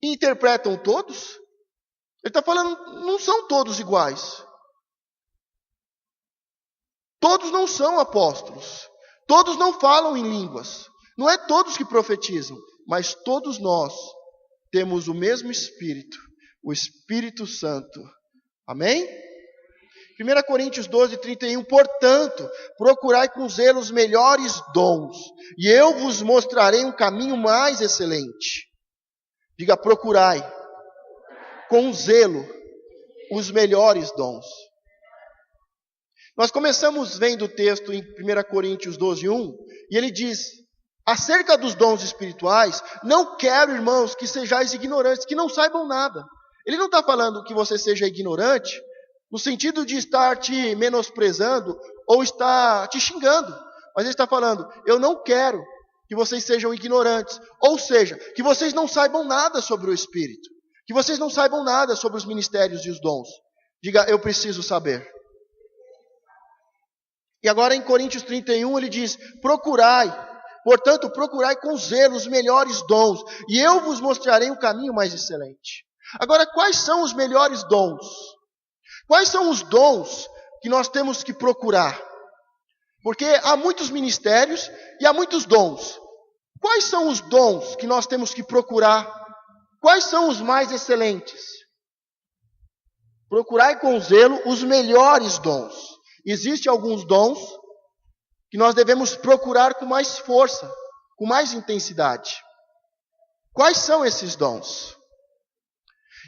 e interpretam todos? Ele está falando, não são todos iguais. Todos não são apóstolos. Todos não falam em línguas. Não é todos que profetizam, mas todos nós temos o mesmo Espírito, o Espírito Santo. Amém? 1 Coríntios 12, 31. Portanto, procurai com zelo os melhores dons, e eu vos mostrarei um caminho mais excelente. Diga, procurai com zelo os melhores dons. Nós começamos vendo o texto em 1 Coríntios 12, 1, e ele diz, acerca dos dons espirituais, não quero, irmãos, que sejais ignorantes, que não saibam nada. Ele não está falando que você seja ignorante, no sentido de estar te menosprezando ou estar te xingando. Mas ele está falando, eu não quero que vocês sejam ignorantes. Ou seja, que vocês não saibam nada sobre o Espírito. Que vocês não saibam nada sobre os ministérios e os dons. Diga, eu preciso saber. E agora em Coríntios 31 ele diz, procurai. Portanto, procurai com zelo os melhores dons. E eu vos mostrarei o caminho mais excelente. Agora, quais são os melhores dons? Quais são os dons que nós temos que procurar? Porque há muitos ministérios e há muitos dons. Quais são os dons que nós temos que procurar? Quais são os mais excelentes? Procurai com zelo os melhores dons. Existem alguns dons que nós devemos procurar com mais força, com mais intensidade. Quais são esses dons?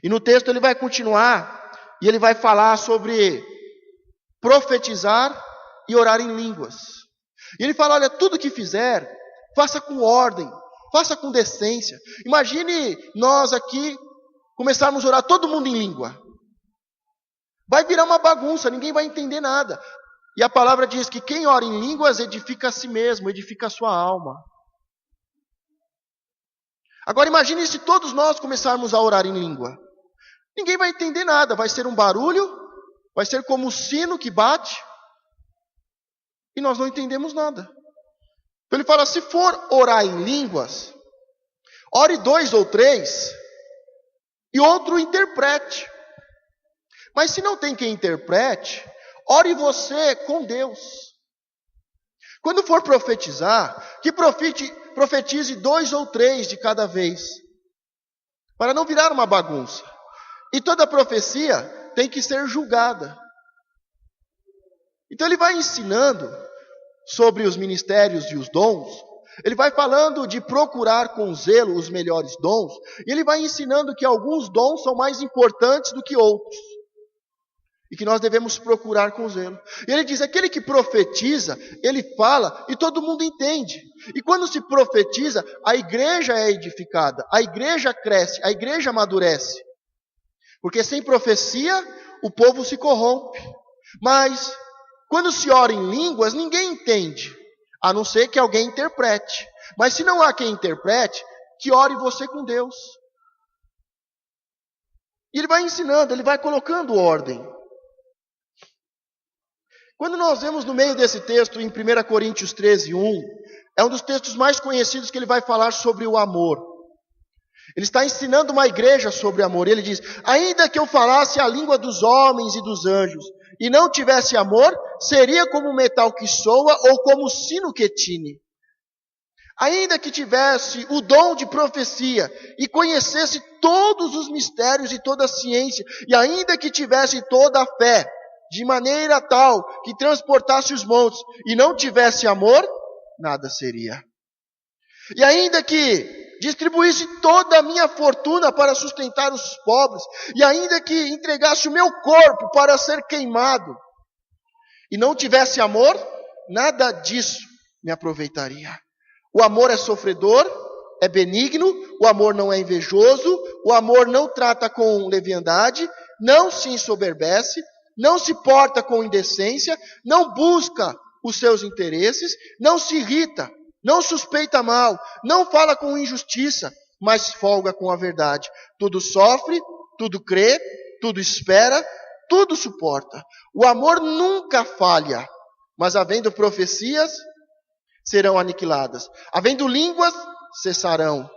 E no texto ele vai continuar e ele vai falar sobre profetizar e orar em línguas. E ele fala, olha, tudo que fizer, faça com ordem, faça com decência. Imagine nós aqui começarmos a orar todo mundo em língua. Vai virar uma bagunça, ninguém vai entender nada. E a palavra diz que quem ora em línguas edifica a si mesmo, edifica a sua alma. Agora imagine se todos nós começarmos a orar em língua. Ninguém vai entender nada, vai ser um barulho, vai ser como o sino que bate, e nós não entendemos nada. Então ele fala, se for orar em línguas, ore 2 ou 3, e outro interprete. Mas se não tem quem interprete, ore você com Deus. Quando for profetizar, que profetize 2 ou 3 de cada vez, para não virar uma bagunça. E toda profecia tem que ser julgada. Então ele vai ensinando sobre os ministérios e os dons. Ele vai falando de procurar com zelo os melhores dons. E ele vai ensinando que alguns dons são mais importantes do que outros. E que nós devemos procurar com zelo. E ele diz, aquele que profetiza, ele fala e todo mundo entende. E quando se profetiza, a igreja é edificada, a igreja cresce, a igreja amadurece. Porque sem profecia, o povo se corrompe. Mas, quando se ora em línguas, ninguém entende, a não ser que alguém interprete. Mas se não há quem interprete, que ore você com Deus. E ele vai ensinando, ele vai colocando ordem. Quando nós vemos no meio desse texto, em 1 Coríntios 13:1, é um dos textos mais conhecidos que ele vai falar sobre o amor. Ele está ensinando uma igreja sobre amor. Ele diz: ainda que eu falasse a língua dos homens e dos anjos, e não tivesse amor, seria como um metal que soa ou como o sino que tine. Ainda que tivesse o dom de profecia e conhecesse todos os mistérios e toda a ciência, e ainda que tivesse toda a fé, de maneira tal que transportasse os montes, e não tivesse amor, nada seria. E ainda que distribuísse toda a minha fortuna para sustentar os pobres, e ainda que entregasse o meu corpo para ser queimado, e não tivesse amor, nada disso me aproveitaria. O amor é sofredor, é benigno, o amor não é invejoso, o amor não trata com leviandade, não se ensoberbece, não se porta com indecência, não busca os seus interesses, não se irrita, não suspeita mal, não fala com injustiça, mas folga com a verdade. Tudo sofre, tudo crê, tudo espera, tudo suporta. O amor nunca falha, mas havendo profecias, serão aniquiladas. Havendo línguas, cessarão.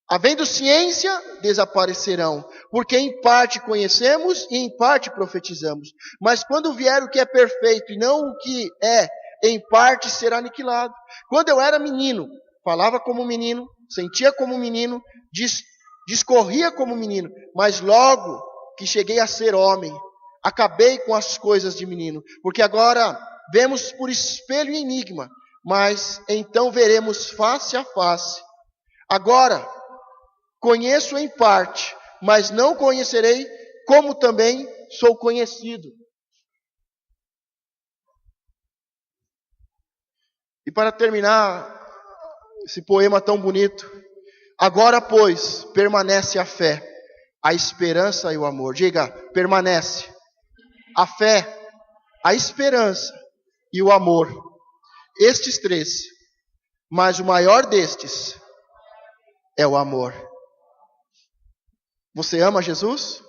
Havendo ciência, desaparecerão. Porque em parte conhecemos e em parte profetizamos. Mas quando vier o que é perfeito e não o que é, em parte será aniquilado. Quando eu era menino, falava como menino, sentia como menino, discorria como menino. Mas logo que cheguei a ser homem, acabei com as coisas de menino. Porque agora vemos por espelho e enigma, mas então veremos face a face. Agora, conheço em parte, mas não conhecerei como também sou conhecido. E para terminar esse poema tão bonito, agora, pois, permanece a fé, a esperança e o amor. Diga, permanece a fé, a esperança e o amor. Estes três, mas o maior destes é o amor. Você ama Jesus?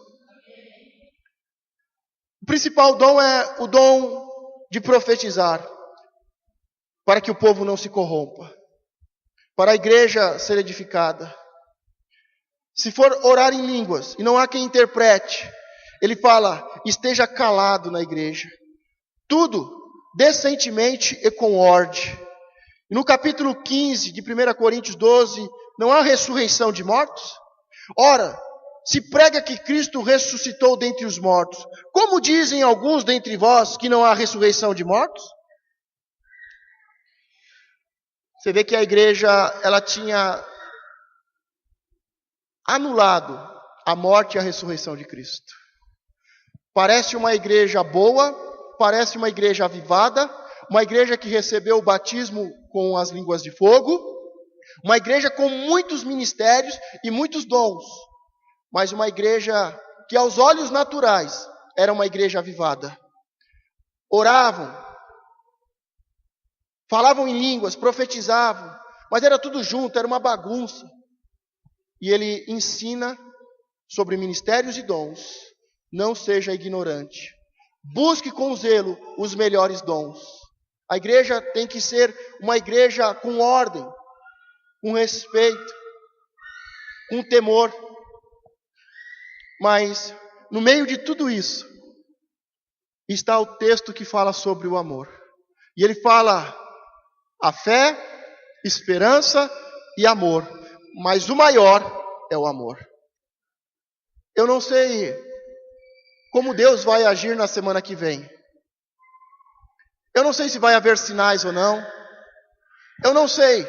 O principal dom é o dom de profetizar, para que o povo não se corrompa, para a igreja ser edificada. Se for orar em línguas e não há quem interprete, ele fala: esteja calado na igreja. Tudo decentemente e com ordem. E no capítulo 15 de 1 Coríntios 12, não há ressurreição de mortos? Ora, se prega que Cristo ressuscitou dentre os mortos, como dizem alguns dentre vós que não há ressurreição de mortos? Você vê que a igreja, ela tinha anulado a morte e a ressurreição de Cristo. Parece uma igreja boa, parece uma igreja avivada, uma igreja que recebeu o batismo com as línguas de fogo, uma igreja com muitos ministérios e muitos dons, mas uma igreja que aos olhos naturais era uma igreja avivada. Oravam, falavam em línguas, profetizavam, mas era tudo junto, era uma bagunça. E ele ensina sobre ministérios e dons. Não seja ignorante. Busque com zelo os melhores dons. A igreja tem que ser uma igreja com ordem, com respeito, com temor. Mas, no meio de tudo isso, está o texto que fala sobre o amor. E ele fala a fé, esperança e amor. Mas o maior é o amor. Eu não sei como Deus vai agir na semana que vem. Eu não sei se vai haver sinais ou não. Eu não sei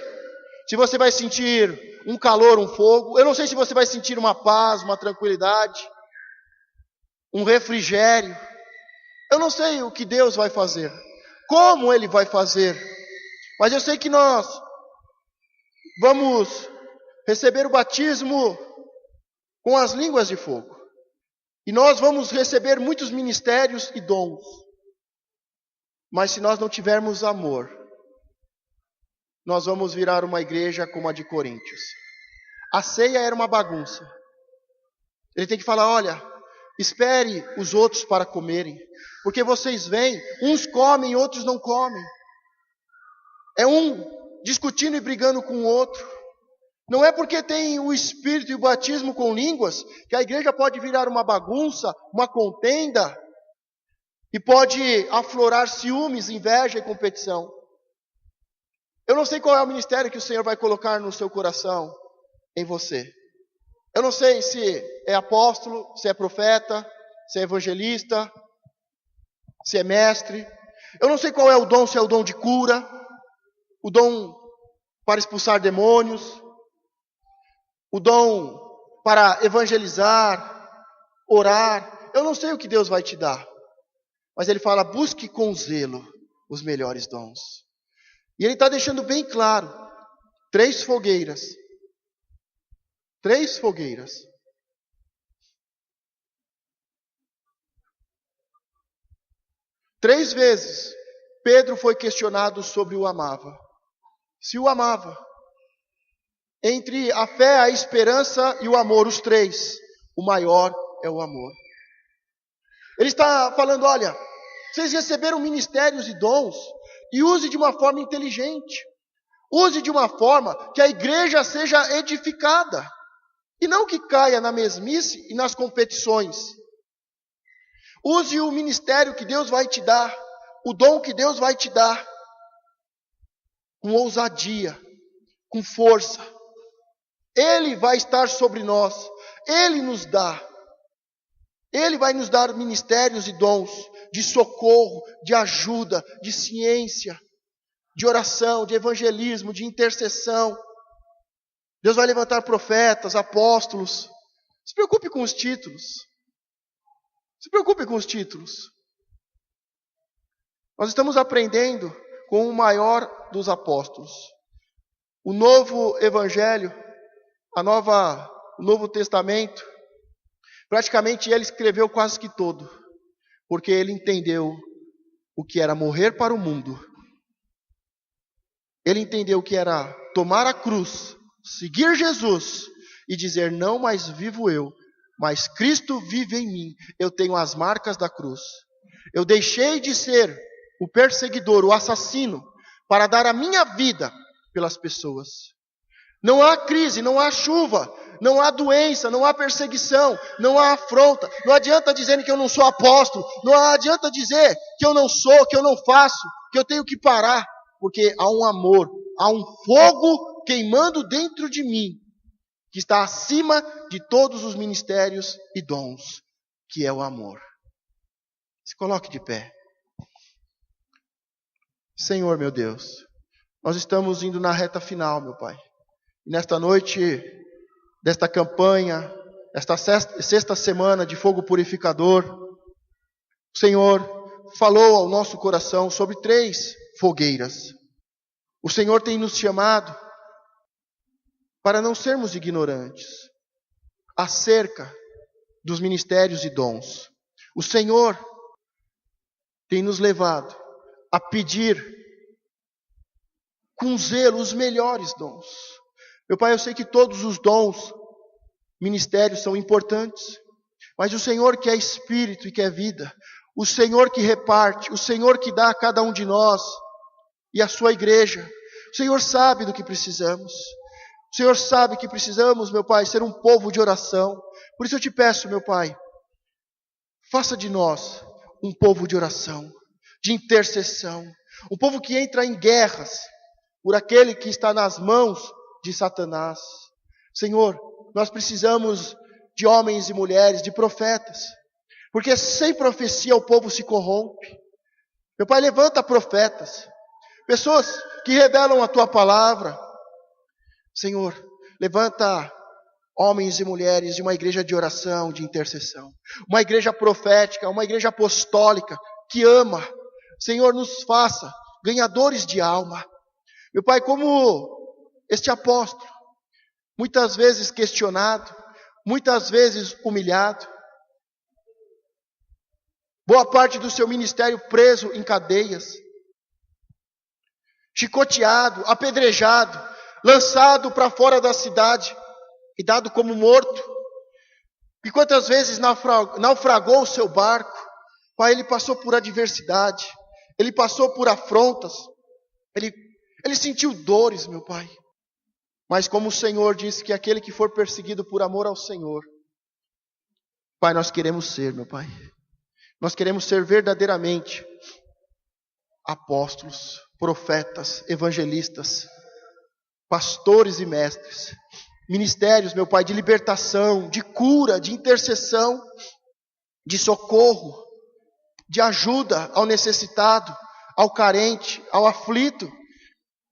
se você vai sentir um calor, um fogo. Eu não sei se você vai sentir uma paz, uma tranquilidade, um refrigério. Eu não sei o que Deus vai fazer, como Ele vai fazer. Mas eu sei que nós vamos receber o batismo com as línguas de fogo. E nós vamos receber muitos ministérios e dons. Mas se nós não tivermos amor, nós vamos virar uma igreja como a de Coríntios. A ceia era uma bagunça. Ele tem que falar, olha, espere os outros para comerem. Porque vocês vêm, uns comem, outros não comem. É um discutindo e brigando com o outro. Não é porque tem o Espírito e o batismo com línguas que a igreja pode virar uma bagunça, uma contenda, e pode aflorar ciúmes, inveja e competição. Eu não sei qual é o ministério que o Senhor vai colocar no seu coração, em você. Eu não sei se é apóstolo, se é profeta, se é evangelista, se é mestre. Eu não sei qual é o dom, se é o dom de cura, o dom para expulsar demônios, o dom para evangelizar, orar. Eu não sei o que Deus vai te dar. Mas Ele fala, busque com zelo os melhores dons. E Ele está deixando bem claro, 3 fogueiras. 3 fogueiras. Três vezes, Pedro foi questionado sobre o amava. Se o amava. Entre a fé, a esperança e o amor, os 3, o maior é o amor. Ele está falando, olha, vocês receberam ministérios e dons, e use de uma forma inteligente. Use de uma forma que a igreja seja edificada. E não que caia na mesmice e nas competições. Use o ministério que Deus vai te dar, o dom que Deus vai te dar, com ousadia, com força. Ele vai estar sobre nós, Ele nos dá. Ele vai nos dar ministérios e dons de socorro, de ajuda, de ciência, de oração, de evangelismo, de intercessão. Deus vai levantar profetas, apóstolos. Se preocupe com os títulos. Se preocupe com os títulos. Nós estamos aprendendo com o maior dos apóstolos. O novo evangelho, o Novo Testamento, praticamente ele escreveu quase que todo, porque ele entendeu o que era morrer para o mundo. Ele entendeu o que era tomar a cruz, seguir Jesus e dizer, não mais vivo eu, mas Cristo vive em mim. Eu tenho as marcas da cruz. Eu deixei de ser o perseguidor, o assassino, para dar a minha vida pelas pessoas. Não há crise, não há chuva, não há doença, não há perseguição, não há afronta. Não adianta dizer que eu não sou apóstolo, não adianta dizer que eu não sou, que eu não faço, que eu tenho que parar, porque há um amor, há um fogo queimando dentro de mim, que está acima de todos os ministérios e dons, que é o amor. Se coloque de pé. Senhor, meu Deus, nós estamos indo na reta final, meu Pai. E nesta noite, desta campanha, esta sexta semana de fogo purificador, o Senhor falou ao nosso coração sobre 3 fogueiras. O Senhor tem nos chamado para não sermos ignorantes acerca dos ministérios e dons. O Senhor tem nos levado a pedir com zelo os melhores dons. Meu Pai, eu sei que todos os dons, ministérios são importantes, mas o Senhor que é Espírito e que é vida, o Senhor que reparte, o Senhor que dá a cada um de nós e a sua igreja, o Senhor sabe do que precisamos. O Senhor sabe que precisamos, meu Pai, ser um povo de oração. Por isso eu te peço, meu Pai, faça de nós um povo de oração, de intercessão, um povo que entra em guerras por aquele que está nas mãos de Satanás. Senhor, nós precisamos de homens e mulheres, de profetas, porque sem profecia o povo se corrompe. Meu Pai, levanta profetas, pessoas que revelam a Tua palavra. Senhor, levanta homens e mulheres de uma igreja de oração, de intercessão, uma igreja profética, uma igreja apostólica, que ama. Senhor, nos faça ganhadores de alma. Meu Pai, como este apóstolo, muitas vezes questionado, muitas vezes humilhado, boa parte do seu ministério preso em cadeias, chicoteado, apedrejado, lançado para fora da cidade e dado como morto. E quantas vezes naufragou o seu barco? Pai, ele passou por adversidade, ele passou por afrontas, ele sentiu dores, meu Pai. Mas como o Senhor disse que aquele que for perseguido por amor ao Senhor, Pai, nós queremos ser, meu Pai. Nós queremos ser verdadeiramente apóstolos, profetas, evangelistas, pastores e mestres. Ministérios, meu Pai, de libertação, de cura, de intercessão, de socorro, de ajuda ao necessitado, ao carente, ao aflito.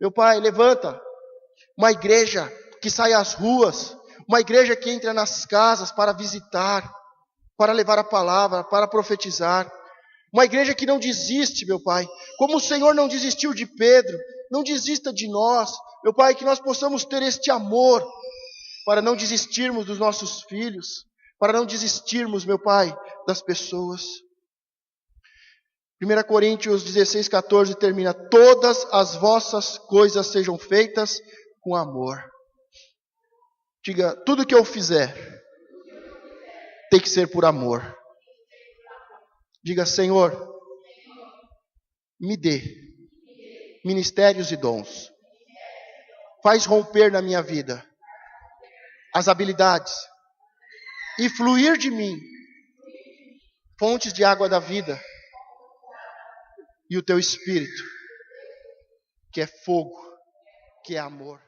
Meu Pai, levanta uma igreja que sai às ruas, uma igreja que entra nas casas para visitar, para levar a palavra, para profetizar. Uma igreja que não desiste, meu Pai. Como o Senhor não desistiu de Pedro, não desista de nós, meu Pai, que nós possamos ter este amor para não desistirmos dos nossos filhos, para não desistirmos, meu Pai, das pessoas. 1 Coríntios 16:14 termina: todas as vossas coisas sejam feitas com amor. Diga, tudo que eu fizer tem que ser por amor. Diga, Senhor, me dê ministérios e dons. Faz romper na minha vida as habilidades e fluir de mim fontes de água da vida e o teu Espírito, que é fogo, que é amor.